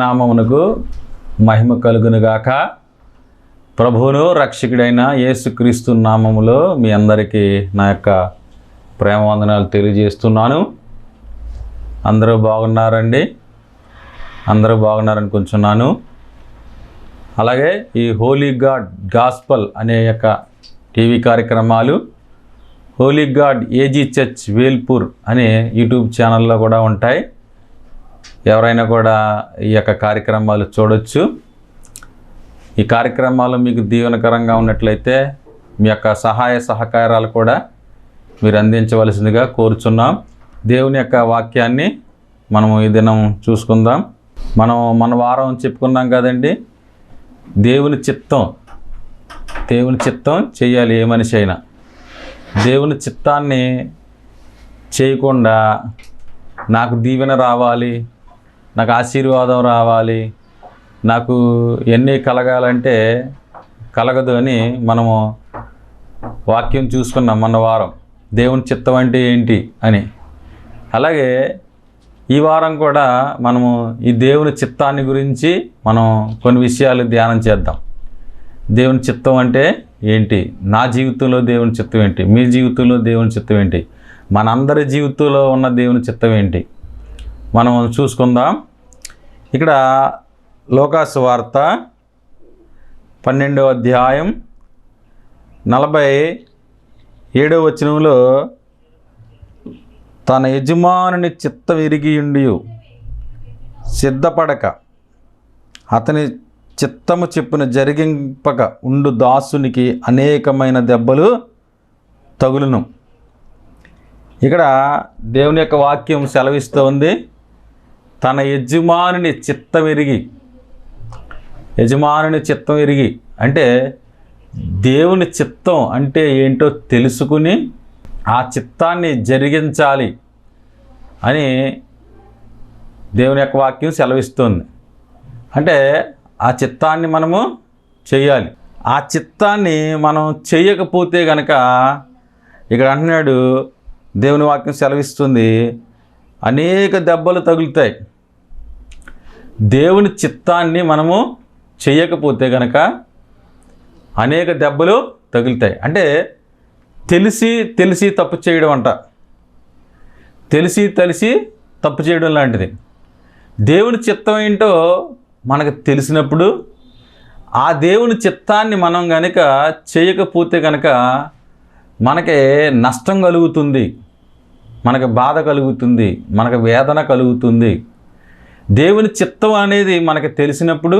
నామమునకు మహిమ కలుగునుగాక. ప్రభువును రక్షకుడైన యేసుక్రీస్తు నామములో మీ అందరికీ నా యొక్క ప్రేమ వందనాలు తెలియజేస్తున్నాను. అందరూ బాగున్నారండి? అందరూ బాగున్నారనుకుంటున్నాను. అలాగే ఈ హోలీ గాడ్ గాస్పల్ అనే యొక్క టీవీ కార్యక్రమాలు holy God AG church Velpur అనే యూట్యూబ్ ఛానల్లో కూడా ఉంటాయి. ఎవరైనా కూడా ఈ యొక్క కార్యక్రమాలు చూడొచ్చు. ఈ కార్యక్రమాలు మీకు దీవెనకరంగా ఉన్నట్లయితే మీ యొక్క సహాయ సహకారాలు కూడా మీరు అందించవలసిందిగా కోరుచున్నాం. దేవుని యొక్క వాక్యాన్ని మనము ఈ దినం చూసుకుందాం. మన వారం చెప్పుకున్నాం కదండి, దేవుని చిత్తం చేయాలి. ఏ మనిషి అయినా దేవుని చిత్తాన్ని చేయకుండా నాకు దీవెన రావాలి, నాకు ఆశీర్వాదం రావాలి, నాకు ఎన్ని కలగాలంటే కలగదు అని మనము వాక్యం చూసుకున్నాం మన వారం. దేవుని చిత్తం అంటే ఏంటి అని. అలాగే ఈ వారం కూడా మనము ఈ దేవుని చిత్తాన్ని గురించి మనం కొన్ని విషయాలు ధ్యానం చేద్దాం. దేవుని చిత్తం అంటే ఏంటి, నా జీవితంలో దేవుని చిత్తం ఏంటి, మీ జీవితంలో దేవుని చిత్తం ఏంటి, మనందరి జీవితంలో ఉన్న దేవుని చిత్తం ఏంటి మనం చూసుకుందాం. ఇక్కడ లోకాసు వార్త 12వ అధ్యాయం 47వ వచనంలో, తన యజమానుని చిత్తం ఎరిగియుండి సిద్ధపడక అతని చిత్తము చెప్పున జరిగింపక ఉండు దాసునికి అనేకమైన దెబ్బలు తగులును. ఇక్కడ దేవుని యొక్క వాక్యం సెలవిస్తూ ఉంది, తన యజమానుని చిత్తం ఎరిగి అంటే దేవుని చిత్తం అంటే ఏంటో తెలుసుకుని ఆ చిత్తాన్ని జరిగించాలి అని దేవుని యొక్క వాక్యం సెలవిస్తుంది. అంటే ఆ చిత్తాన్ని మనము చేయాలి. ఆ చిత్తాన్ని మనం చేయకపోతే కనుక ఇక్కడ అంటున్నాడు, దేవుని వాక్యం సెలవిస్తుంది, అనేక దెబ్బలు తగులుతాయి. దేవుని చిత్తాన్ని మనము చేయకపోతే కనుక అనేక దెబ్బలు తగులుతాయి. అంటే తెలిసి తప్పు చేయడం అంట. తెలిసి తప్పు చేయడం లాంటిది. దేవుని చిత్తం ఏంటో మనకు తెలిసినప్పుడు ఆ దేవుని చిత్తాన్ని మనం కనుక చేయకపోతే కనుక మనకి నష్టం కలుగుతుంది, మనకు బాధ కలుగుతుంది, మనకు వేదన కలుగుతుంది. దేవుని చిత్తం అనేది మనకు తెలిసినప్పుడు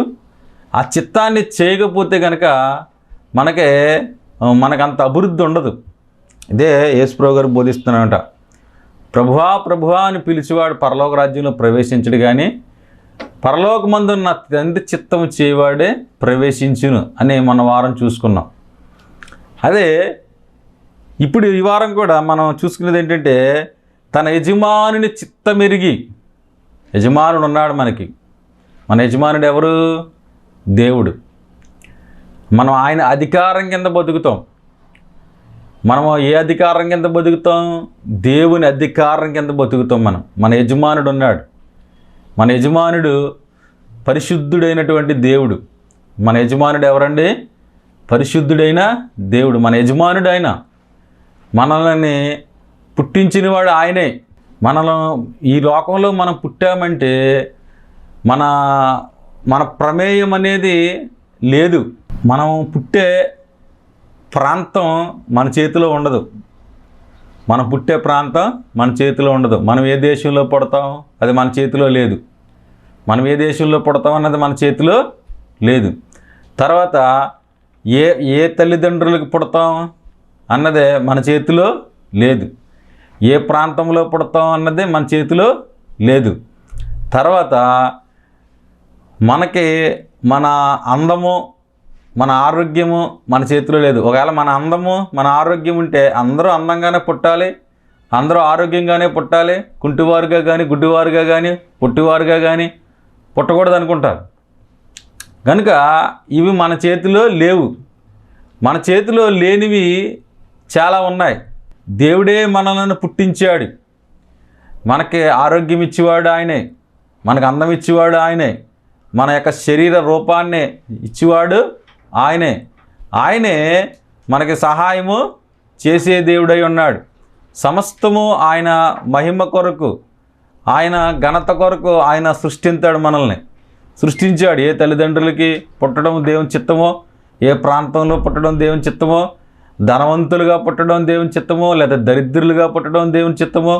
ఆ చిత్తాన్ని చేయకపోతే కనుక మనకంత అభివృద్ధి ఉండదు. ఇదే యేసుప్రభు గారు బోధిస్తున్నారంట. ప్రభువా అని పిలిచేవాడు పరలోక రాజ్యంలో ప్రవేశించడు, కానీ పరలోకమందున్న తండ్రి చిత్తము చేయవాడే ప్రవేశించును అని మన వారం చూసుకున్నాం. అదే ఇప్పుడు ఈ వారం కూడా మనం చూసుకునేది ఏంటంటే, తన యజమానుని చిత్తమెరిగి. యజమానుడు ఉన్నాడు మనకి. మన యజమానుడు ఎవరు? దేవుడు. మనం ఆయన అధికారం కింద బతుకుతాం. మనము ఏ అధికారం కింద బతుకుతాం? దేవుని అధికారం కింద బతుకుతాం. మన యజమానుడు ఉన్నాడు. మన యజమానుడు పరిశుద్ధుడైనటువంటి దేవుడు. మన యజమానుడు ఎవరండి? పరిశుద్ధుడైన దేవుడు మన యజమానుడు. ఆయన మనల్ని పుట్టించినవాడు ఆయనే. ఈ లోకంలో మనం పుట్టామంటే మన ప్రమేయం అనేది లేదు. మనం పుట్టే ప్రాంతం మన చేతిలో ఉండదు. మనం పుట్టే ప్రాంతం మన చేతిలో ఉండదు. మనం ఏ దేశంలో పుడతాం అది మన చేతిలో లేదు. మనం ఏ దేశంలో పుడతాం అన్నది మన చేతిలో లేదు. తర్వాత ఏ తల్లిదండ్రులకు పుడతాం అన్నదే మన చేతిలో లేదు. ఏ ప్రాంతంలో పుడతాం అన్నదే మన చేతిలో లేదు. తర్వాత మనకి మన అందము, మన ఆరోగ్యము మన చేతిలో లేదు. ఒకవేళ మన అందము, మన ఆరోగ్యం ఉంటే అందరూ అందంగానే పుట్టాలి, అందరూ ఆరోగ్యంగానే పుట్టాలి. కుంటివారుగా కానీ, గుడ్డివారుగా కానీ, పొట్టివారుగా కానీ పుట్టకూడదు అనుకుంటారు. కనుక ఇవి మన చేతిలో లేవు. మన చేతిలో లేనివి చాలా ఉన్నాయి. దేవుడే మనల్ని పుట్టించాడు. మనకి ఆరోగ్యం ఇచ్చేవాడు ఆయనే, మనకు అందం ఇచ్చేవాడు ఆయనే, మన యొక్క శరీర రూపాన్ని ఇచ్చివాడు ఆయనే మనకి సహాయము చేసే దేవుడై ఉన్నాడు. సమస్తము ఆయన మహిమ కొరకు, ఆయన ఘనత కొరకు ఆయన సృష్టించాడు. ఏ తల్లిదండ్రులకి పుట్టడం దేవుని చిత్తమో, ఏ ప్రాంతంలో పుట్టడం దేవుని చిత్తమో, ధనవంతులుగా పుట్టడం దేవుని చిత్తమో, లేదా దరిద్రులుగా పుట్టడం దేవుని చిత్తమో,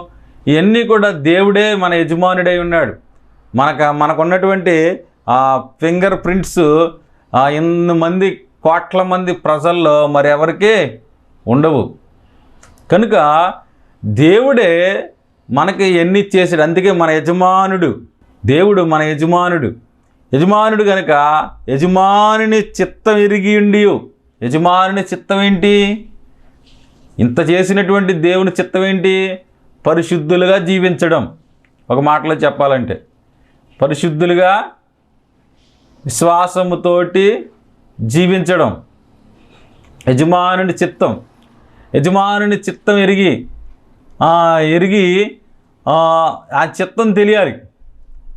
ఇవన్నీ కూడా దేవుడే మన యజమానుడై ఉన్నాడు. మనకున్నటువంటి ఫింగర్ ప్రింట్స్ ఎన్ని మంది కోట్ల మంది ప్రజల్లో మరి ఎవరికీ ఉండవు. కనుక దేవుడే మనకి ఎన్ని చేసాడు. అందుకే మన యజమానుడు, దేవుడు మన యజమానుడు కనుక యజమానుని చిత్తం ఎరిగి ఉండి, యజమానుని చిత్తం ఏంటి? ఇంత చేసినటువంటి దేవుని చిత్తం ఏంటి? పరిశుద్ధులుగా జీవించడం. ఒక మాటలో చెప్పాలంటే పరిశుద్ధులుగా విశ్వాసముతోటి జీవించడం యజమానుని చిత్తం ఎరిగి ఆ చిత్తం తెలియాలి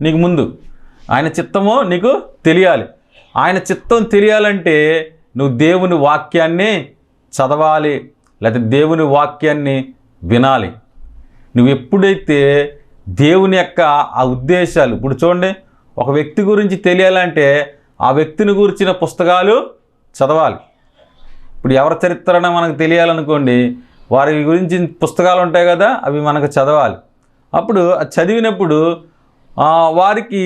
నీకు. ముందు ఆయన చిత్తమో నీకు తెలియాలి. ఆయన చిత్తం తెలియాలంటే నువ్వు దేవుని వాక్యాన్ని చదవాలి, లేకపోతే దేవుని వాక్యాన్ని వినాలి. నువ్వు ఎప్పుడైతే దేవుని యొక్క ఆ ఉద్దేశాలు, ఇప్పుడు చూడండి, ఒక వ్యక్తి గురించి తెలియాలంటే ఆ వ్యక్తిని గురించిన పుస్తకాలు చదవాలి. ఇప్పుడు ఎవరి చరిత్ర మనకు తెలియాలనుకోండి, వారి గురించి పుస్తకాలు ఉంటాయి కదా, అవి మనకు చదవాలి. అప్పుడు చదివినప్పుడు వారికి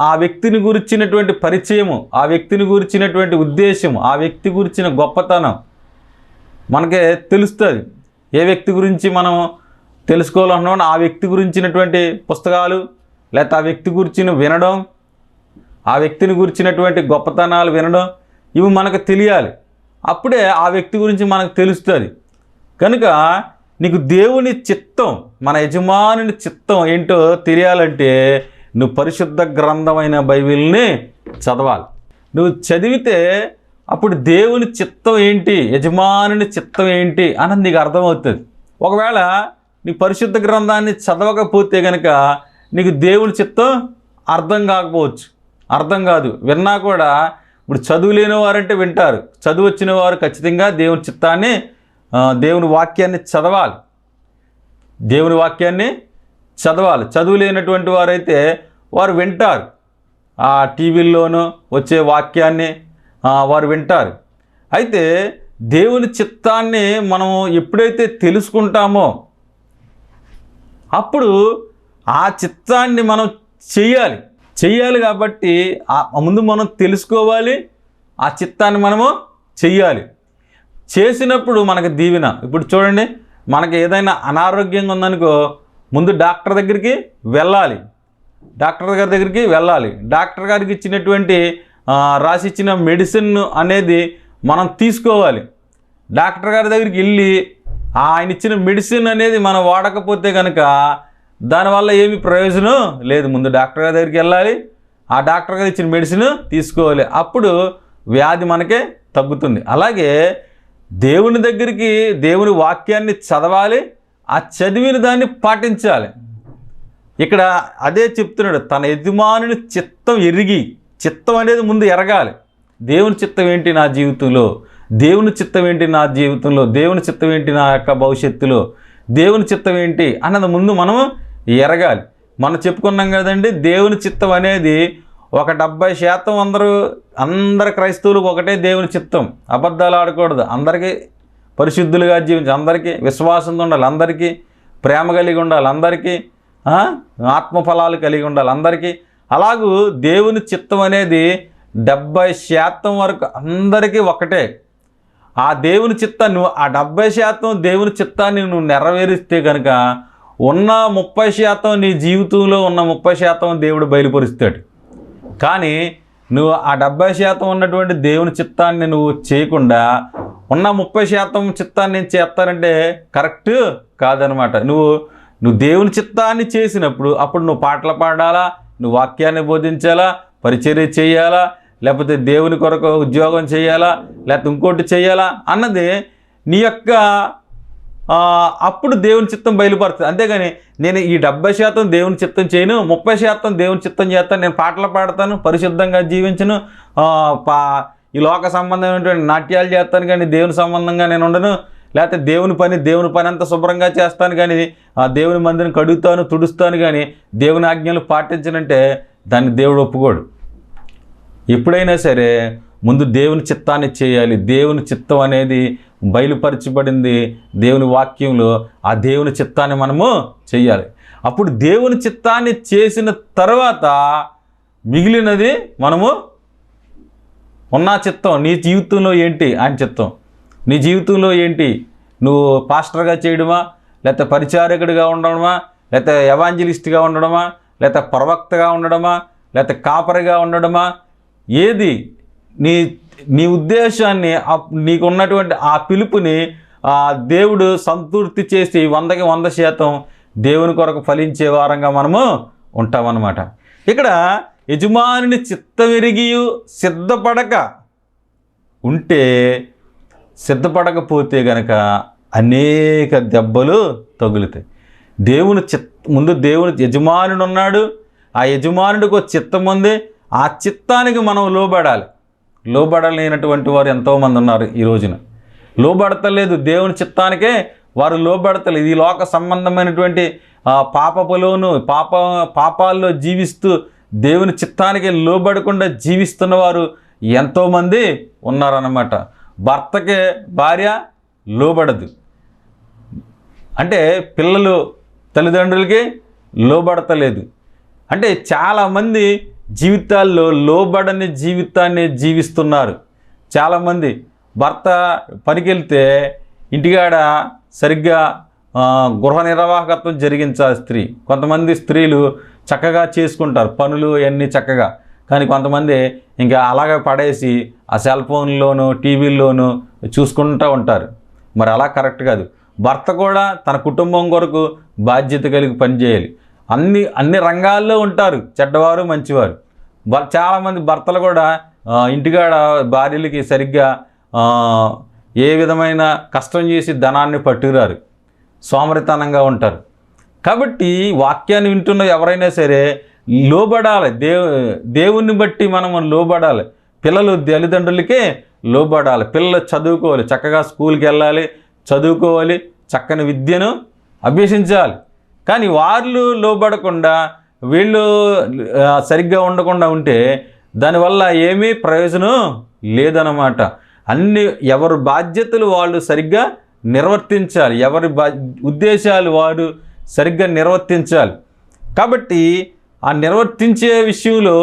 ఆ వ్యక్తిని గురించినటువంటి పరిచయము, ఆ వ్యక్తిని గురించినటువంటి ఉద్దేశము, ఆ వ్యక్తి గురించిన గొప్పతనం మనకే తెలుస్తుంది. ఏ వ్యక్తి గురించి మనం తెలుసుకోవాలన్నాం, ఆ వ్యక్తి గురించినటువంటి పుస్తకాలు, లేకపోతే ఆ వ్యక్తి గురించి వినడం, ఆ వ్యక్తిని గురించినటువంటి గొప్పతనాలు వినడం, ఇవి మనకు తెలియాలి. అప్పుడే ఆ వ్యక్తి గురించి మనకు తెలుస్తుంది. కనుక నీకు దేవుని చిత్తం, మన యజమానుని చిత్తం ఏంటో తెలియాలంటే నువ్వు పరిశుద్ధ గ్రంథమైన బైబిల్ని చదవాలి. నువ్వు చదివితే అప్పుడు దేవుని చిత్తం ఏంటి, యజమానుని చిత్తం ఏంటి అన్నది నీకు అర్థమవుతుంది. ఒకవేళ నీ పరిశుద్ధ గ్రంథాన్ని చదవకపోతే కనుక నీకు దేవుని చిత్తం అర్థం కాదు. విన్నా కూడా, ఇప్పుడు చదువు లేని వారంటే వింటారు, చదువు వచ్చిన వారు ఖచ్చితంగా దేవుని చిత్తాన్ని, దేవుని వాక్యాన్ని చదవాలి. చదువు లేనటువంటి వారైతే వారు వింటారు, ఆ టీవీల్లోనూ వచ్చే వాక్యాన్ని వారు వింటారు. అయితే దేవుని చిత్తాన్ని మనం ఎప్పుడైతే తెలుసుకుంటామో అప్పుడు ఆ చిత్తాన్ని మనం చెయ్యాలి. కాబట్టి ముందు మనం తెలుసుకోవాలి, ఆ చిత్తాన్ని మనము చెయ్యాలి. చేసినప్పుడు మనకు దీవెన. ఇప్పుడు చూడండి, మనకి ఏదైనా అనారోగ్యంగా ఉందనుకో, ముందు డాక్టర్ దగ్గరికి వెళ్ళాలి. డాక్టర్ గారికి ఇచ్చినటువంటి రాసిచ్చిన మెడిసిన్ అనేది మనం తీసుకోవాలి. డాక్టర్ గారి దగ్గరికి వెళ్ళి ఆయన ఇచ్చిన మెడిసిన్ అనేది మనం వాడకపోతే కనుక దానివల్ల ఏమి ప్రయోజనం లేదు. ముందు డాక్టర్ గారి దగ్గరికి వెళ్ళాలి, ఆ డాక్టర్ గారు ఇచ్చిన మెడిసిన్ తీసుకోవాలి. అప్పుడు వ్యాధి మనకే తగ్గుతుంది. అలాగే దేవుని దగ్గరికి, దేవుని వాక్యాన్ని చదవాలి, ఆ చదివిన దాన్ని పాటించాలి. ఇక్కడ అదే చెప్తున్నాడు, తన యజమానుని చిత్తం ఎరిగి, చిత్తం అనేది ముందు ఎరగాలి. దేవుని చిత్తం ఏంటి నా జీవితంలో, దేవుని చిత్తం ఏంటి నా జీవితంలో, దేవుని చిత్తం ఏంటి నా యొక్క భవిష్యత్తులో, దేవుని చిత్తం ఏంటి అన్నది ముందు మనము ఎరగాలి. మనం చెప్పుకున్నాం కదండి, దేవుని చిత్తం అనేది ఒక 70% అందరు క్రైస్తవులకు ఒకటే దేవుని చిత్తం. అబద్ధాలు ఆడకూడదు, అందరికీ పరిశుద్ధులుగా జీవించి, అందరికీ విశ్వాసంతో ఉండాలి, అందరికీ ప్రేమ కలిగి ఉండాలి, అందరికీ ఆత్మఫలాలు కలిగి ఉండాలి అందరికీ. అలాగూ దేవుని చిత్తం అనేది 70% వరకు అందరికీ ఒకటే. ఆ దేవుని చిత్తాన్ని, ఆ 70% దేవుని చిత్తాన్ని నువ్వు నెరవేరిస్తే కనుక ఉన్న 30% నీ జీవితంలో ఉన్న 30% దేవుడు బయలుపరుస్తాడు. కానీ నువ్వు ఆ 70% ఉన్నటువంటి దేవుని చిత్తాన్ని నువ్వు చేయకుండా ఉన్న 30% చిత్తాన్ని నేను చేస్తానంటే కరెక్ట్ కాదనమాట. నువ్వు దేవుని చిత్తాన్ని చేసినప్పుడు అప్పుడు నువ్వు పాటలు పాడాలా, నువ్వు వాక్యాన్ని బోధించాలా, పరిచర్య చేయాలా, లేకపోతే దేవుని కొరకు ఉద్యోగం చేయాలా, లేకపోతే ఇంకోటి చేయాలా అన్నది నీ యొక్క అప్పుడు దేవుని చిత్తం బయలుపడుతుంది. అంతేగాని నేను ఈ 70% దేవుని చిత్తం చేయను, 30% దేవుని చిత్తం చేస్తాను, నేను పాటలు పాడతాను, పరిశుద్ధంగా జీవించను, ఈ లోక సంబంధమైనటువంటి నాట్యాలు చేస్తాను కానీ దేవుని సంబంధంగా నేను ఉండను, లేకపోతే దేవుని పని అంతా శుభ్రంగా చేస్తాను కానీ దేవుని మందిని కడుగుతాను, తుడుస్తాను కానీ దేవుని ఆజ్ఞలు పాటించనంటే దాన్ని దేవుడు ఒప్పుకోడు. ఎప్పుడైనా సరే ముందు దేవుని చిత్తాన్ని చేయాలి. దేవుని చిత్తం అనేది బయలుపరచబడింది దేవుని వాక్యంలో. ఆ దేవుని చిత్తాన్ని మనము చేయాలి. అప్పుడు దేవుని చిత్తాన్ని చేసిన తర్వాత మిగిలినది మనము ఉన్న చిత్తం. నీ జీవితంలో ఏంటి ఆయన చిత్తం? నీ జీవితంలో ఏంటి? నువ్వు పాస్టర్గా చేయడమా, లేకపోతే పరిచారకుడిగా ఉండడమా, లేకపోతే ఎవాంజలిస్ట్గా ఉండడమా, లేకపోతే ప్రవక్తగా ఉండడమా, లేకపోతే కాపరిగా ఉండడమా? ఏది నీ ఉద్దేశాన్ని, నీకున్నటువంటి ఆ పిలుపుని దేవుడు సంతృప్తి చేసి 100కి 100% దేవుని కొరకు ఫలించే వారంగా మనము ఉంటామన్నమాట. ఇక్కడ యజమానుని చిత్తమెరిగి సిద్ధపడకపోతే గనక అనేక దెబ్బలు తగులుతాయి. ముందు దేవుని యజమానుడు ఉన్నాడు. ఆ యజమానుడికి ఒక చిత్తం ఉంది. ఆ చిత్తానికి మనం లోబడలేనటువంటి వారు ఎంతోమంది ఉన్నారు ఈ రోజున. లోబడతలేదు దేవుని చిత్తానికే వారు లోబడతలేదు. ఈ లోక సంబంధమైనటువంటి పాపాల్లో జీవిస్తూ దేవుని చిత్తానికి లోబడకుండా జీవిస్తున్న వారు ఎంతోమంది ఉన్నారన్నమాట. భర్తకే భార్య లోబడదు అంటే పిల్లలు తల్లిదండ్రులకి లోబడతలేదు అంటే చాలామంది జీవితాల్లో లోబడని జీవితాన్ని జీవిస్తున్నారు. చాలామంది భర్త పనికి వెళ్తే ఇంటికాడ సరిగ్గా గృహ నిర్వాహకత్వం జరిగించాలి స్త్రీ. కొంతమంది స్త్రీలు చక్కగా చేసుకుంటారు పనులు అన్నీ చక్కగా, కానీ కొంతమంది ఇంకా అలాగే పడేసి ఆ సెల్ ఫోన్లోనూ టీవీల్లోనూ చూసుకుంటూ ఉంటారు. మరి అలా కరెక్ట్ కాదు. భర్త కూడా తన కుటుంబం కొరకు బాధ్యత కలిగి పనిచేయాలి. అన్ని రంగాల్లో ఉంటారు చెడ్డవారు మంచివారు. చాలామంది భర్తలు కూడా ఇంటికాడ భార్యలకి సరిగ్గా ఏ విధమైన కష్టం చేసి ధనాన్ని పట్టుకురారు, సోమరితనంగా ఉంటారు. కాబట్టి వాక్యాన్ని వింటున్న ఎవరైనా సరే లోబడాలి. దేవుణ్ణి బట్టి మనము లోబడాలి. పిల్లలు తల్లిదండ్రులకే లోబడాలి. పిల్లలు చదువుకోవాలి, చక్కగా స్కూల్కి వెళ్ళాలి, చదువుకోవాలి, చక్కని విద్యను అభ్యసించాలి. కానీ వాళ్ళు లోబడకుండా వీళ్ళు సరిగ్గా ఉండకుండా ఉంటే దానివల్ల ఏమీ ప్రయోజనం లేదన్నమాట. ఎవరి బాధ్యతలు వాళ్ళు సరిగ్గా నిర్వర్తించాలి, ఎవరి ఉద్దేశాలు వారు సరిగ్గా నిర్వర్తించాలి. కాబట్టి ఆ నిర్వర్తించే విషయంలో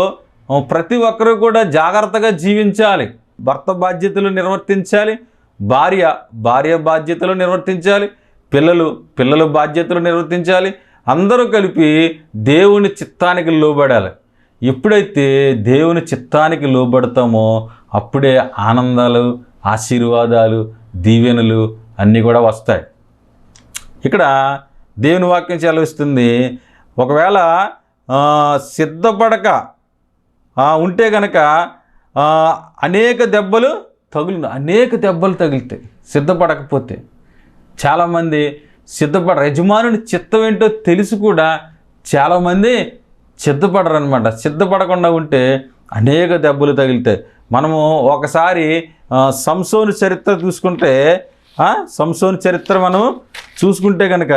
ప్రతి ఒక్కరూ కూడా జాగ్రత్తగా జీవించాలి. భర్త బాధ్యతలు నిర్వర్తించాలి, భార్య బాధ్యతలు నిర్వర్తించాలి, పిల్లలు బాధ్యతలు నిర్వర్తించాలి. అందరూ కలిపి దేవుని చిత్తానికి లోబడాలి. ఎప్పుడైతే దేవుని చిత్తానికి లోబడతామో అప్పుడే ఆనందాలు, ఆశీర్వాదాలు, దీవెనలు అన్నీ కూడా వస్తాయి. ఇక్కడ దేవుని వాక్యం సెలవిస్తుంది, ఒకవేళ సిద్ధపడక ఉంటే కనుక అనేక దెబ్బలు తగులుతాయి. సిద్ధపడకపోతే చాలామంది యజమానుని చిత్తం ఏంటో తెలిసి కూడా చాలామంది సిద్ధపడరు అనమాట. సిద్ధపడకుండా ఉంటే అనేక దెబ్బలు తగులుతాయి. మనము ఒకసారి సంసోను చరిత్ర చూసుకుంటే మనం చూసుకుంటే కనుక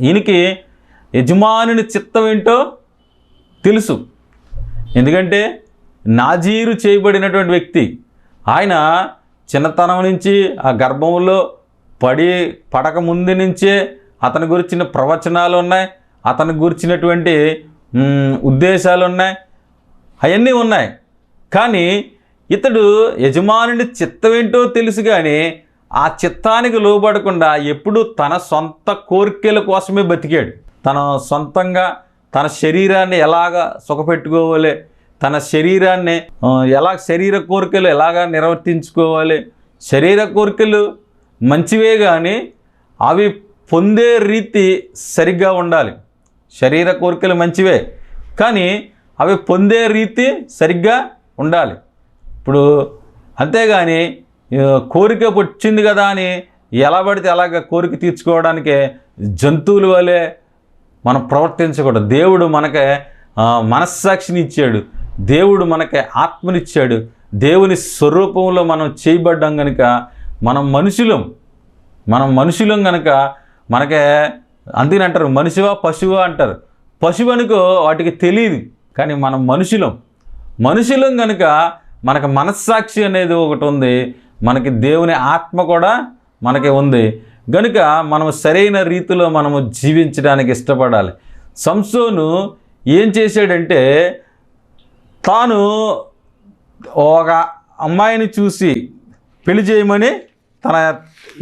ఈయనకి యజమానుని చిత్తం ఏంటో తెలుసు. ఎందుకంటే నాజీరు చేయబడినటువంటి వ్యక్తి ఆయన చిన్నతనం నుంచి ఆ గర్భంలో పడక ముందు నుంచే అతని గురించిన ప్రవచనాలు ఉన్నాయి, అతని గురించినటువంటి ఉద్దేశాలు ఉన్నాయి, అవన్నీ ఉన్నాయి. కానీ ఇతడు యజమానుని చిత్తం ఏంటో తెలుసు, కానీ ఆ చిత్తానికి లోబడకుండా ఎప్పుడూ తన సొంత కోరికల కోసమే బతికాడు. తన సొంతంగా తన శరీరాన్ని ఎలాగ సుఖపెట్టుకోవాలి, తన శరీరాన్ని శరీర కోరికలు ఎలాగా నిర్వర్తించుకోవాలి. శరీర కోరికలు మంచివే, కానీ అవి పొందే రీతి సరిగ్గా ఉండాలి. శరీర కోరికలు మంచివే, కానీ అవి పొందే రీతి సరిగ్గా ఉండాలి. ఇప్పుడు అంతేగాని కోరిక వచ్చింది కదా అని ఎలా పడితే అలాగ కోరిక తీర్చుకోవడానికే జంతువుల వలె మనం ప్రవర్తించకూడదు. దేవుడు మనకే మనస్సాక్షిని ఇచ్చాడు, దేవుడు మనకి ఆత్మనిచ్చాడు, దేవుని స్వరూపంలో మనం చేయబడ్డాం కనుక మనం మనుషులం కనుక మనకే అందుకని అంటారు మనిషివా పశువా అంటారు. పశువు అనుకో వాటికి తెలియదు, కానీ మనం మనుషులం కనుక మనకు మనస్సాక్షి అనేది ఒకటి ఉంది, మనకి దేవుని ఆత్మ కూడా మనకి ఉంది కనుక మనం సరైన రీతిలో మనము జీవించడానికి ఇష్టపడాలి. సంసోను ఏం చేశాడంటే తాను ఒక అమ్మాయిని చూసి పెళ్లి చేయమని తన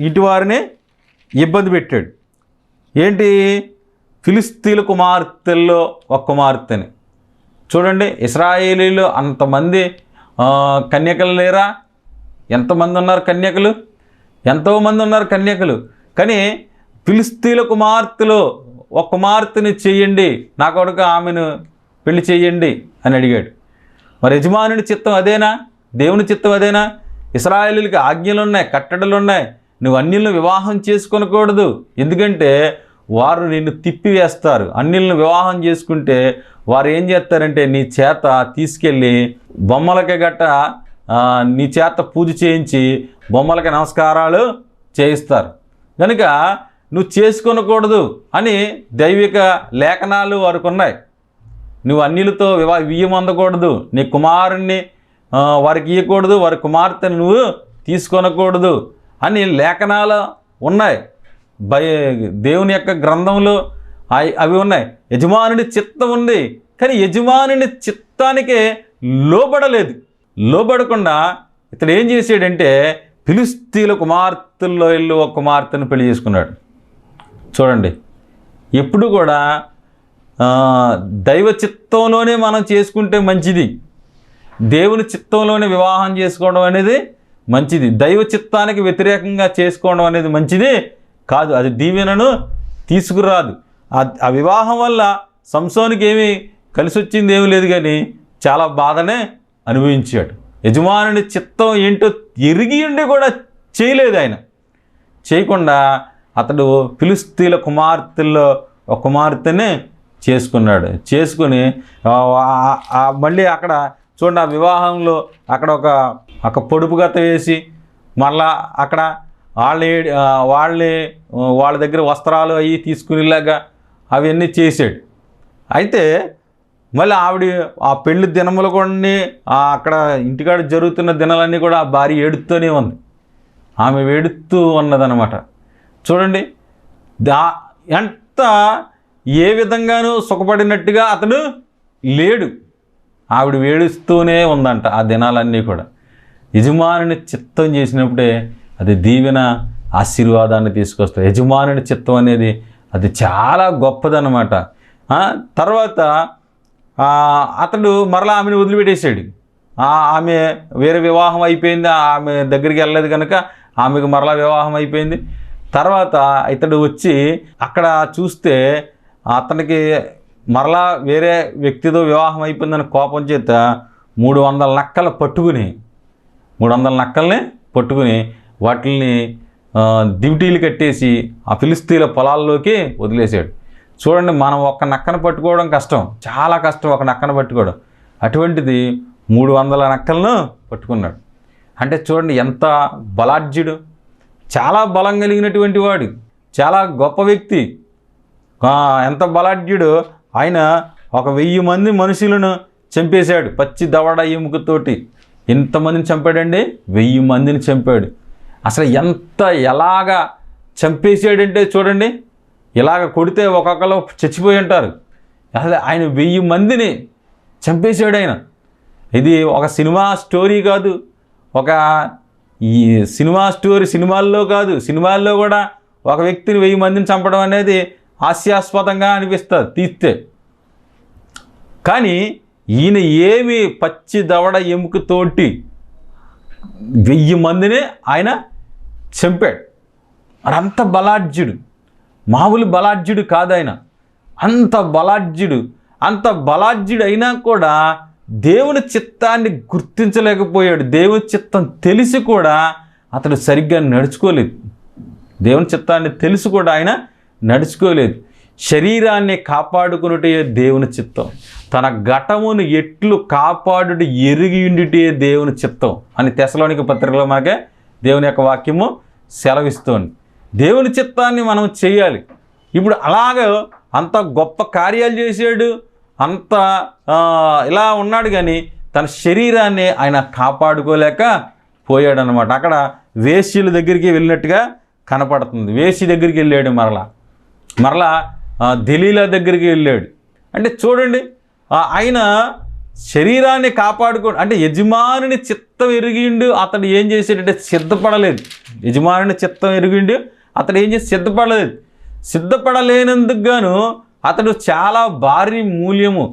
ఇంటివారిని ఇబ్బంది పెట్టాడు. ఏంటి? ఫిలిస్తీన్ల కుమార్తెల్లో ఒక కుమార్తెని. చూడండి, ఇశ్రాయేలీలో అంతమంది కన్యకలు లేరా? ఎంతమంది ఉన్నారు కన్యకలు? ఎంతోమంది ఉన్నారు కన్యకలు. కానీ ఫిలిస్తీన్ల కుమార్తెలో ఒక కుమార్తెని చెయ్యండి, నా కొడుకు ఆమెను పెళ్లి చెయ్యండి అని అడిగాడు. మరి యజమానుని చిత్తం అదేనా? దేవుని చిత్తం అదేనా? ఇశ్రాయేలీలకి ఆజ్ఞలు ఉన్నాయి, కట్టడలు ఉన్నాయి. నువ్వు అన్యులను వివాహం చేసుకొనకూడదు, ఎందుకంటే వారు నిన్ను తిప్పివేస్తారు. అన్యులను వివాహం చేసుకుంటే వారు ఏం చేస్తారంటే నీ చేత తీసుకెళ్ళి బొమ్మలకి గట్ట నీ చేత పూజ చేయించి బొమ్మలకి నమస్కారాలు చేయిస్తారు. కనుక నువ్వు చేసుకొనకూడదు అని దైవిక లేఖనాలు వారికి ఉన్నాయి. నువ్వు అన్యులతో వియ్యం అందకూడదు, నీ కుమారుణ్ణి వారికి ఇవ్వకూడదు, వారి కుమార్తెను నువ్వు తీసుకొనకూడదు అని లేఖనాలు ఉన్నాయి. దేవుని యొక్క గ్రంథంలో అవి ఉన్నాయి. యజమానుని చిత్తం ఉంది, కానీ యజమానుని చిత్తానికే లోబడకుండా ఇతడు ఏం చేశాడంటే ఫిలిస్తీన్ల కుమార్తెల్లో వెళ్ళి ఒక కుమార్తెను పెళ్లి చేసుకున్నాడు. చూడండి, ఎప్పుడు కూడా దైవ చిత్తంలోనే మనం చేసుకుంటే మంచిది, దేవుని చిత్తంలోనే వివాహం చేసుకోవడం అనేది మంచిది. దైవ చిత్తానికి వ్యతిరేకంగా చేసుకోవడం అనేది మంచిది కాదు, అది దీవెనను తీసుకురాదు. ఆ వివాహం వల్ల సంసోనికి ఏమీ కలిసి వచ్చింది ఏమీ లేదు, కానీ చాలా బాధనే అనుభవించాడు. యజమానుని చిత్తం ఏంటో ఎరిగి ఉండి కూడా చేయలేదు. ఆయన చేయకుండా అతడు ఫిలిస్తీన్ల కుమార్తెల్లో ఒక కుమార్తెని చేసుకున్నాడు. చేసుకుని మళ్ళీ అక్కడ చూడండి, ఆ వివాహంలో అక్కడ ఒక పొడుపు గత వేసి మళ్ళా అక్కడ వాళ్ళ దగ్గర వస్త్రాలు అవి తీసుకునేలాగా అవన్నీ చేసాడు. అయితే మళ్ళీ ఆ పెళ్లి దినములు కూడా అక్కడ ఇంటికాడ జరుగుతున్న దినాలన్నీ కూడా ఆ భార్య ఏడుస్తూనే ఉంది, ఆమె ఏడుస్తూ ఉన్నదనమాట. చూడండి, ఎంత ఏ విధంగానూ సుఖపడినట్టుగా అతడు లేడు, ఆవిడ ఏడుస్తూనే ఉందంట ఆ దినాలన్నీ కూడా. యజమానుని చిత్తం చేసినప్పుడే అది దీవెన ఆశీర్వాదాన్ని తీసుకొస్తుంది. యజమానుని చిత్తం అనేది అది చాలా గొప్పదన్నమాట. తర్వాత అతడు మరలా ఆమెను వదిలిపెట్టేశాడు. ఆమె వేరే వివాహం అయిపోయింది, ఆమె దగ్గరికి వెళ్ళలేదు కనుక ఆమెకు మరలా వివాహం అయిపోయింది. తర్వాత ఇతడు వచ్చి అక్కడ చూస్తే అతనికి మరలా వేరే వ్యక్తితో వివాహం అయిపోయిందని కోపం చేత 300 నక్కలు పట్టుకుని వాటిని దివిటీలు కట్టేసి ఆ ఫిలిస్తీన్ల పొలాల్లోకి వదిలేశాడు. చూడండి, మనం ఒక నక్కను పట్టుకోవడం కష్టం, చాలా కష్టం ఒక నక్కను పట్టుకోవడం. అటువంటిది 300 నక్కలను పట్టుకున్నాడు. అంటే చూడండి ఎంత బలాఢ్యుడు, చాలా బలం కలిగినటువంటి వాడు, చాలా గొప్ప వ్యక్తి. ఎంత బలాఢ్యుడు! ఆయన 1000 మంది మనుషులను చంపేశాడు పచ్చి దవడ ఎముకతోటి. ఎంతమందిని చంపాడండి? 1000 మందిని చంపాడు. అసలు ఎలాగా చంపేసాడంటే చూడండి, ఇలాగ కొడితే ఒక్కొక్కరు చచ్చిపోయి ఉంటారు. అసలు ఆయన 1000 మందిని చంపేశాడు ఆయన. ఇది ఒక సినిమా స్టోరీ కాదు, ఈ సినిమాల్లో కాదు, సినిమాల్లో కూడా ఒక వ్యక్తిని 1000 మందిని చంపడం అనేది హాస్యాస్పదంగా అనిపిస్తుంది తీస్తే. కానీ ఈయన ఏమి పచ్చి దవడ ఎముకతోటి 1000 మందిని ఆయన చంపాడు. మరి అంత బలాఢ్యుడు, మామూలు బలాఢ్యుడు కాదు ఆయన, అంత బలాఢ్యుడు అయినా కూడా దేవుని చిత్తాన్ని గుర్తించలేకపోయాడు. దేవుని చిత్తం తెలిసి కూడా అతడు సరిగ్గా నడుచుకోలేదు. దేవుని చిత్తాన్ని తెలుసు కూడా ఆయన నడుచుకోలేదు. శరీరాన్ని కాపాడుకున్నటే దేవుని చిత్తం, తన ఘటమును ఎట్లు కాపాడుట ఎరిగియుండుటే దేవుని చిత్తం అని తెస్సలోనిక పత్రికలో మనకే దేవుని యొక్క వాక్యము సెలవిస్తోంది. దేవుని చిత్తాన్ని మనం చేయాలి. ఇప్పుడు అలాగ అంత గొప్ప కార్యాలు చేశాడు, అంత ఇలా ఉన్నాడు, కానీ తన శరీరాన్ని ఆయన కాపాడుకోలేక పోయాడనమాట. అక్కడ వేశ్యల దగ్గరికి వెళ్ళినట్టుగా కనపడుతుంది. వేశ్య దగ్గరికి వెళ్ళాడు, మరలా దెలీలా దగ్గరికి వెళ్ళాడు. అంటే చూడండి, ఆయన శరీరాన్ని అంటే యజమానుని చిత్తం ఎరిగిండు, అతడు ఏం చేసాడంటే సిద్ధపడలేదు. యజమానుని చిత్తం ఎరిగిండు, అతడు ఏం చేసి సిద్ధపడలేనందుకు గాను అతడు చాలా భారీ మూల్యము,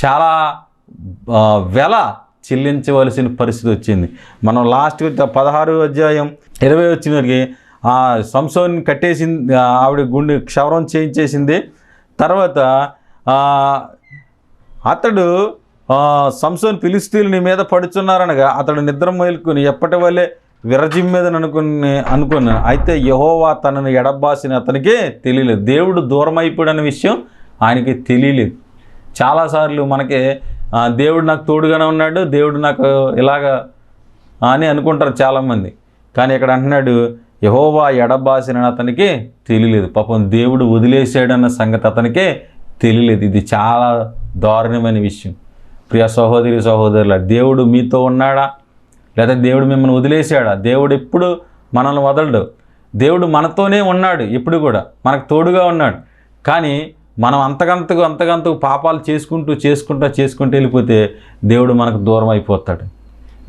చాలా వెల చెల్లించవలసిన పరిస్థితి వచ్చింది. మనం లాస్ట్ 16వ అధ్యాయం 20 వచ్చినకి సంసోన్ని కట్టేసింది, ఆవిడ గుండె క్షవరం చేయించేసింది. తర్వాత అతడు సంసోన్ ఫిలిష్తీయులు నీ మీద పడుచున్నారనగా అతడు నిద్ర మేలుకొని ఎప్పటి వల్లే విరజిమ్మేదని అనుకున్నాను. అయితే యెహోవా తనను ఎడబాసిన అతనికే తెలియలేదు. దేవుడు దూరం అయిపోయాడన్న విషయం ఆయనకి తెలియలేదు. చాలాసార్లు మనకి దేవుడు నాకు తోడుగానే ఉన్నాడు, దేవుడు నాకు ఇలాగా అని అనుకుంటారు చాలామంది. కానీ ఇక్కడ అంటున్నాడు యెహోవా ఎడబాసిన అతనికే తెలియలేదు. పాపం దేవుడు వదిలేసాడన్న సంగతి అతనికే తెలియలేదు. ఇది చాలా దారుణమైన విషయం. ప్రియ సహోదరి సహోదరుల, దేవుడు మీతో ఉన్నాడా లేదా దేవుడు మిమ్మల్ని వదిలేశాడా? దేవుడు ఎప్పుడు మనల్ని వదలడు. దేవుడు మనతోనే ఉన్నాడు, ఎప్పుడు కూడా మనకు తోడుగా ఉన్నాడు. కానీ మనం అంతకంతకు పాపాలు చేసుకుంటూ వెళ్ళిపోతే దేవుడు మనకు దూరం అయిపోతాడు.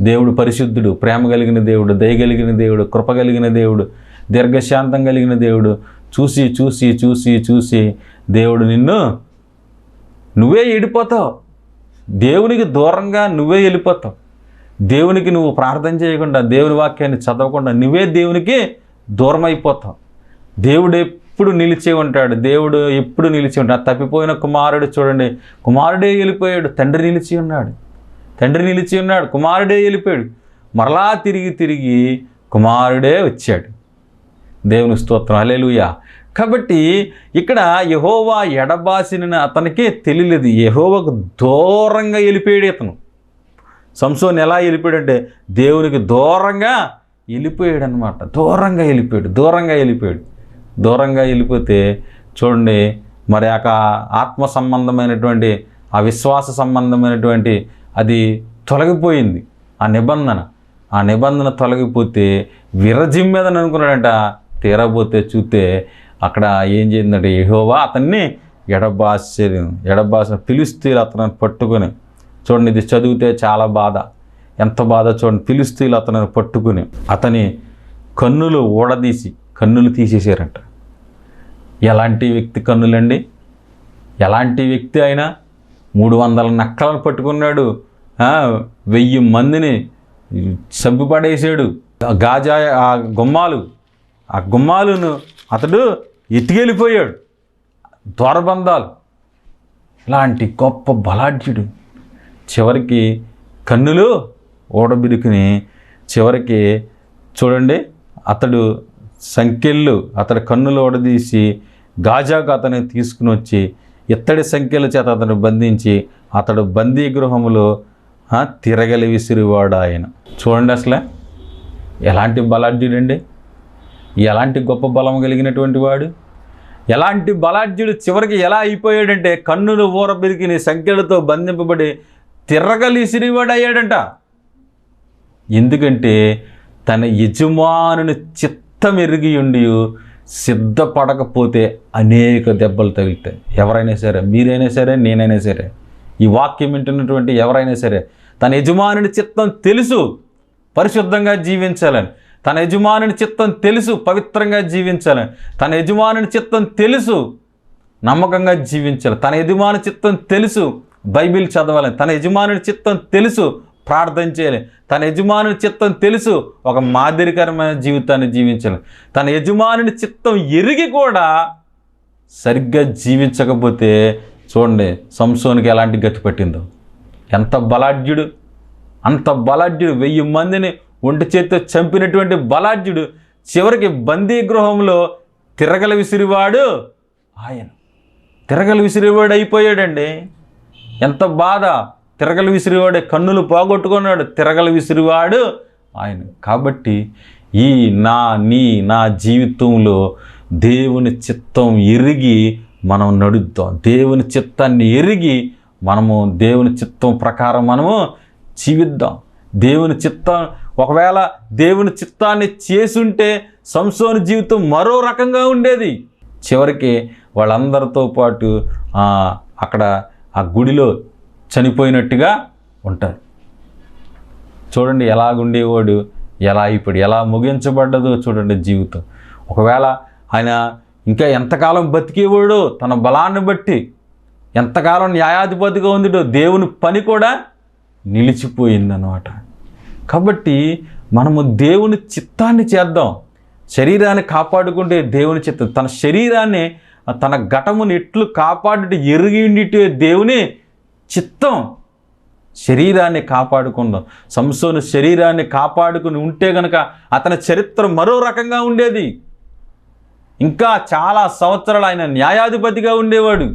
దేవుడు పరిశుద్ధుడు, ప్రేమ కలిగిన దేవుడు, దయ కలిగిన దేవుడు, కృప కలిగిన దేవుడు, దీర్ఘశాంతం కలిగిన దేవుడు. చూసి దేవుడు నువ్వే వెళ్ళిపోతావు. దేవునికి దూరంగా నువ్వే వెళ్ళిపోతావు. దేవునికి నువ్వు ప్రార్థన చేయకుండా, దేవుని వాక్యాన్ని చదవకుండా నువ్వే దేవునికి దూరం అయిపోతావు. దేవుడు ఎప్పుడు నిలిచి ఉంటాడు. తప్పిపోయిన కుమారుడు చూడండి, కుమారుడే వెళ్ళిపోయాడు, తండ్రి నిలిచి ఉన్నాడు, కుమారుడే వెళ్ళిపోయాడు. మరలా తిరిగి కుమారుడే వచ్చాడు. దేవుని స్తోత్రం, హల్లెలూయా. కాబట్టి ఇక్కడ యెహోవా ఎడబాసిన అతనికే తెలియలేదు. యెహోవాకు దూరంగా వెళ్ళిపోయాడు ఇతను. సంసోన్ ఎలా వెళ్ళిపోయాడంటే దేవునికి దూరంగా వెళ్ళిపోయాడు అనమాట. దూరంగా వెళ్ళిపోతే చూడండి, మరి ఆత్మ సంబంధమైనటువంటి ఆ విశ్వాస సంబంధమైనటువంటి అది తొలగిపోయింది. ఆ నిబంధన తొలగిపోతే విరజిమ్మేదని అనుకున్నాడంట. తీరబోతే చూస్తే అక్కడ ఏం చేసిందంటే యెహోవా అతన్ని ఎడబాసిన ఫిలిష్తీయులు అతను పట్టుకొని, చూడండి ఇది చదివితే చాలా బాధ, ఎంత బాధ చూడండి. ఫిలిష్తీయులు అతను పట్టుకుని అతని కన్నులు తీసేసారంట. ఎలాంటి వ్యక్తి కన్నులండి? ఎలాంటి వ్యక్తి అయినా 300 నక్కలను పట్టుకున్నాడు, 1000 మందిని చంపిపడేసాడు. గాజా ఆ గుమ్మాలను అతడు ఎత్తుకెళ్ళిపోయాడు. ద్వారబంధాలు, ఇలాంటి గొప్ప బలాఢ్యుడు చివరికి కన్నులు ఓడబిరుకుని చివరికి చూడండి అతడు అతడి కన్నులు ఓడదీసి గాజాకు అతన్ని తీసుకుని వచ్చి ఇత్తడి సంఖ్యల చేత అతను బంధించి అతడు బందీ గృహములో తిరగలి విసిరివాడు ఆయన. చూడండి అసలు ఎలాంటి బలాఢ్యుడండి, ఎలాంటి గొప్ప బలం కలిగినటువంటి వాడు. ఎలాంటి బలాఢ్యుడు చివరికి ఎలా అయిపోయాడంటే కన్నులు ఊరబిరికిని సంఖ్యలతో బంధింపబడి తిరగలి విసిరివాడు అయ్యాడంట. ఎందుకంటే తన యజమానుని చిత్తం ఎరిగి ఉండి సిద్ధపడకపోతే అనేక దెబ్బలు తగులుతాయి. ఎవరైనా సరే, మీరైనా సరే, నేనైనా సరే, ఈ వాక్యం వింటున్నటువంటి ఎవరైనా సరే, తన యజమానుని చిత్తం తెలుసు పరిశుద్ధంగా జీవించాలని, తన యజమానుని చిత్తం తెలుసు పవిత్రంగా జీవించాలని, తన యజమానుని చిత్తం తెలుసు నమ్మకంగా జీవించాలి, తన యజమాని చిత్తం తెలుసు బైబిల్ చదవాలని, తన యజమానుని చిత్తం తెలుసు ప్రార్థన చేయాలి, తన యజమానుని చిత్తం తెలుసు ఒక మాదిరికరమైన జీవితాన్ని జీవించాలి. తన యజమానుని చిత్తం ఎరిగి కూడా సరిగ్గా జీవించకపోతే చూడండి సంసోనికి ఎలాంటి గతి పట్టిందో. ఎంత బలాఢ్యుడు, అంత బలాఢ్యుడు, 1000 మందిని ఒంటి చేతితో చంపినటువంటి బలాఢ్యుడు చివరికి బందీ గృహంలో తిరగల విసిరివాడు ఆయన. తిరగల విసిరివాడు అయిపోయాడండి. ఎంత బాధ! తిరగల విసిరివాడే, కన్నులు పోగొట్టుకున్నాడు. తిరగల విసిరివాడు ఆయన. కాబట్టి నా జీవితంలో దేవుని చిత్తం ఎరిగి మనం నడుద్దాం. దేవుని చిత్తాన్ని ఎరిగి మనము దేవుని చిత్తం ప్రకారం మనము జీవిద్దాం. దేవుని చిత్తం, ఒకవేళ దేవుని చిత్తాన్ని చేసుంటే సంసోను జీవితం మరో రకంగా ఉండేది. చివరికి వాళ్ళందరితో పాటు అక్కడ ఆ గుడిలో చనిపోయినట్టుగా ఉంటారు. చూడండి ఎలాగుండేవాడు, ఎలా ముగించబడ్డదో చూడండి జీవితం. ఒకవేళ ఆయన ఇంకా ఎంతకాలం బతికేవాడో తన బలాన్ని బట్టి, ఎంతకాలం న్యాయాధిపతిగా ఉందిటో దేవుని పని కూడా నిలిచిపోయిందన్నమాట. కాబట్టి మనము దేవుని చిత్తాన్ని చేద్దాం. శరీరాన్ని కాపాడుకుంటే దేవుని చిత్తం, తన శరీరాన్ని తన ఘటముని ఎట్లు కాపాడుట ఎరిగిండిటే దేవుని చిత్తం. శరీరాన్ని కాపాడుకుందాం. సంసోను శరీరాన్ని కాపాడుకుని ఉంటే గనక అతని చరిత్ర మరో రకంగా ఉండేది. ఇంకా చాలా సంవత్సరాలు ఆయన న్యాయాధిపతిగా ఉండేవాడు.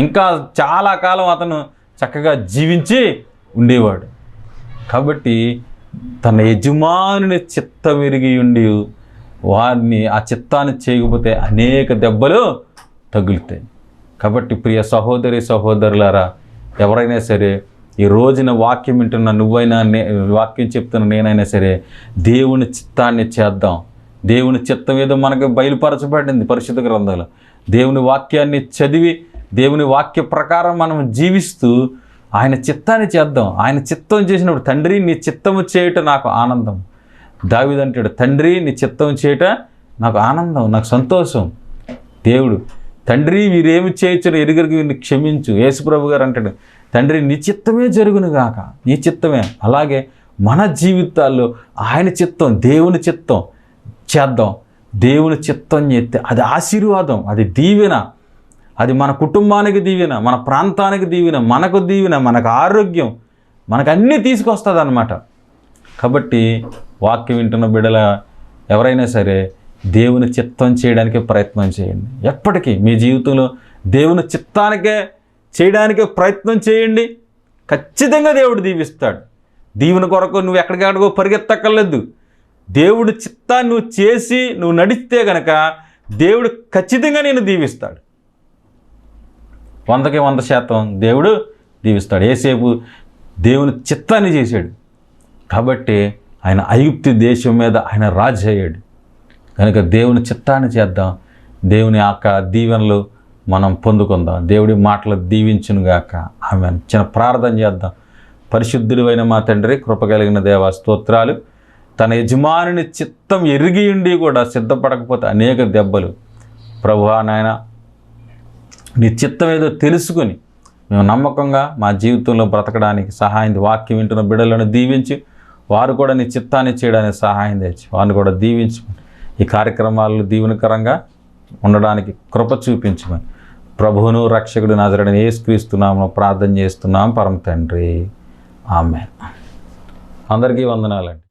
ఇంకా చాలా కాలం అతను చక్కగా జీవించి ఉండేవాడు. కాబట్టి తన యజమానుని చిత్తం ఎరిగి ఉండి వారిని ఆ చిత్తాన్ని చేయకపోతే అనేక దెబ్బలు తగులుతాయి. కాబట్టి ప్రియ సహోదరి సహోదరులారా, ఎవరైనా సరే ఈ రోజున వాక్యం వింటున్న నువ్వైనా, వాక్యం చెప్తున్న నేనైనా సరే దేవుని చిత్తాన్ని చేద్దాం. దేవుని చిత్తం ఏదో మనకు బయలుపరచబడింది పరిశుద్ధ గ్రంథంలో. దేవుని వాక్యాన్ని చదివి దేవుని వాక్య ప్రకారం మనం జీవిస్తూ ఆయన చిత్తాన్ని చేద్దాం. ఆయన చిత్తం చేసినప్పుడు, తండ్రి నీ చిత్తము చేయట నాకు ఆనందం. దావీదు అంటాడు, తండ్రి నీ చిత్తం చేయట నాకు ఆనందం, నాకు సంతోషం. దేవుడు, తండ్రి వీరేమి చేయొచ్చు ఎరుగరికి వీరిని క్షమించు. యేసుప్రభు గారు అంటాడు, తండ్రి నీ చిత్తమే జరుగును గాక, నీ చిత్తమే. అలాగే మన జీవితాల్లో ఆయన చిత్తం, దేవుని చిత్తం చేద్దాం. దేవుని చిత్తం చేస్తే అది ఆశీర్వాదం, అది దీవెన, అది మన కుటుంబానికి దీవెన, మన ప్రాంతానికి దీవెన, మనకు దీవెన, మనకు ఆరోగ్యం, మనకు అన్నీ తీసుకొస్తుంది అన్నమాట. కాబట్టి వాక్యం వింటున్న బిడ్డల ఎవరైనా సరే దేవుని చిత్తం చేయడానికే ప్రయత్నం చేయండి. ఎప్పటికీ మీ జీవితంలో దేవుని చిత్తానికే చేయడానికే ప్రయత్నం చేయండి. ఖచ్చితంగా దేవుడు దీవిస్తాడు. దీవెన కొరకు నువ్వు ఎక్కడికక్కడికో పరిగెత్తక్కర్లేదు. దేవుడి చిత్తాన్ని నువ్వు చేసి నువ్వు నడిస్తే గనక దేవుడు ఖచ్చితంగా నేను దీవిస్తాడు. 100కి 100% దేవుడు దీవిస్తాడు. యేసేపు దేవుని చిత్తాన్ని చేశాడు కాబట్టి ఆయన ఐగుప్తు దేశం మీద ఆయన రాజు అయ్యాడు. కనుక దేవుని చిత్తాన్ని చేద్దాం. దేవుని యొక్క దీవెనలు మనం పొందుకుందాం. దేవుడి మాటలు దీవించునుగాక. ఆమేన్. చిన్న ప్రార్థన చేద్దాం. పరిశుద్ధుడైన మా తండ్రి, కృప కలిగిన దేవా, స్తోత్రాలు. తన యజమానుని చిత్తం ఎరిగి ఉండి కూడా సిద్ధపడకపోతే అనేక దెబ్బలు. ప్రభువా నాయన, నీ చిత్తం ఏదో తెలుసుకుని మేము నమ్మకంగా మా జీవితంలో బ్రతకడానికి సహాయం, వాక్యం వింటున్న బిడ్డలను దీవించి వారు కూడా నీ చిత్తాన్ని చేయడానికి సహాయం తెచ్చి వారిని కూడా దీవించమని, ఈ కార్యక్రమాల్లో దీవెనకరంగా ఉండడానికి కృప చూపించమని ప్రభువును రక్షకుడు నజరేయుడైన యేసుక్రీస్తు నామమున ప్రార్థన చేస్తున్నాం పరమ తండ్రి. ఆమేన్. అందరికీ వందనాలండి.